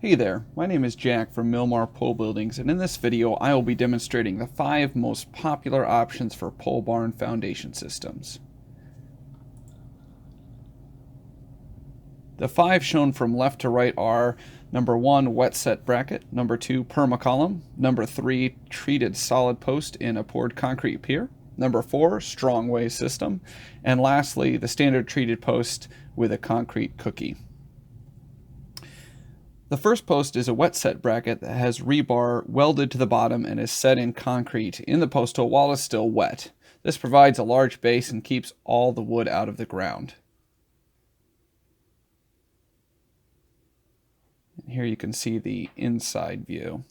Hey there, my name is Jack from Milmar Pole Buildings, and in this video I will be demonstrating the 5 most popular options for pole barn foundation systems. The 5 shown from left to right are number 1, wet set bracket, number 2, Perma Column, number 3, treated solid post in a poured concrete pier, number 4, Strongway system, and lastly, the standard treated post with a concrete cookie. The first post is a wet set bracket that has rebar welded to the bottom and is set in concrete in the post hole while it's still wet. This provides a large base and keeps all the wood out of the ground. And here you can see the inside view.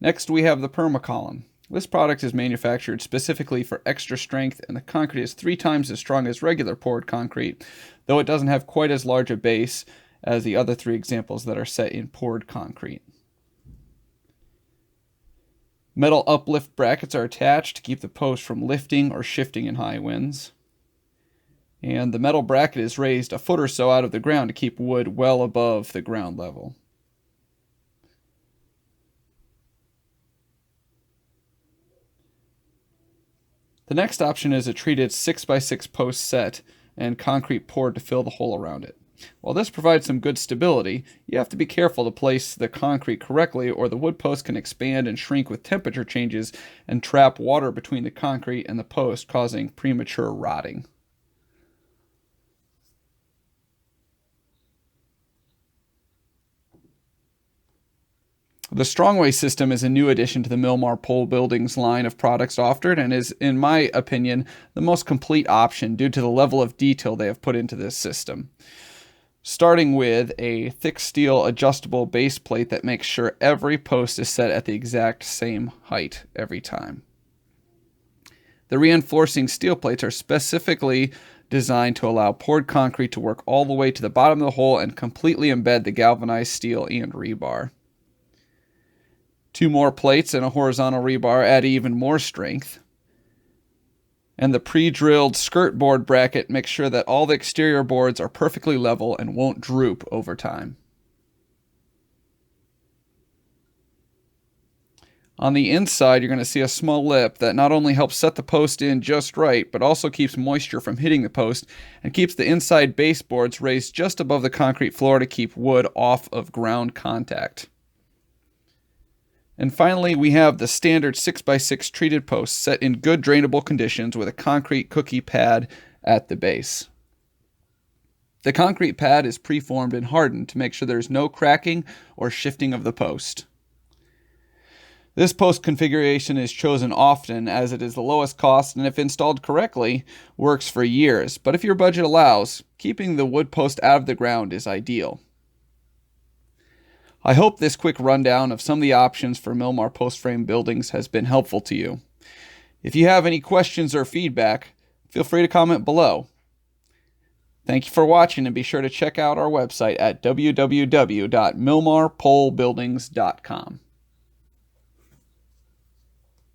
Next we have the Perma Column. This product is manufactured specifically for extra strength, and the concrete is 3 times as strong as regular poured concrete, though it doesn't have quite as large a base as the other 3 examples that are set in poured concrete. Metal uplift brackets are attached to keep the post from lifting or shifting in high winds. And the metal bracket is raised a foot or so out of the ground to keep wood well above the ground level. The next option is a treated 6x6 post set and concrete poured to fill the hole around it. While this provides some good stability, you have to be careful to place the concrete correctly, or the wood post can expand and shrink with temperature changes and trap water between the concrete and the post, causing premature rotting. The Strongway system is a new addition to the Milmar Pole Buildings line of products offered, and is, in my opinion, the most complete option due to the level of detail they have put into this system. Starting with a thick steel adjustable base plate that makes sure every post is set at the exact same height every time. The reinforcing steel plates are specifically designed to allow poured concrete to work all the way to the bottom of the hole and completely embed the galvanized steel and rebar. 2 more plates and a horizontal rebar add even more strength. And the pre-drilled skirt board bracket makes sure that all the exterior boards are perfectly level and won't droop over time. On the inside, you're going to see a small lip that not only helps set the post in just right, but also keeps moisture from hitting the post and keeps the inside baseboards raised just above the concrete floor to keep wood off of ground contact. And finally, we have the standard 6x6 treated post set in good drainable conditions with a concrete cookie pad at the base. The concrete pad is preformed and hardened to make sure there's no cracking or shifting of the post. This post configuration is chosen often as it is the lowest cost, and if installed correctly, works for years. But if your budget allows, keeping the wood post out of the ground is ideal. I hope this quick rundown of some of the options for Milmar post frame buildings has been helpful to you. If you have any questions or feedback, feel free to comment below. Thank you for watching, and be sure to check out our website at www.milmarpolebuildings.com.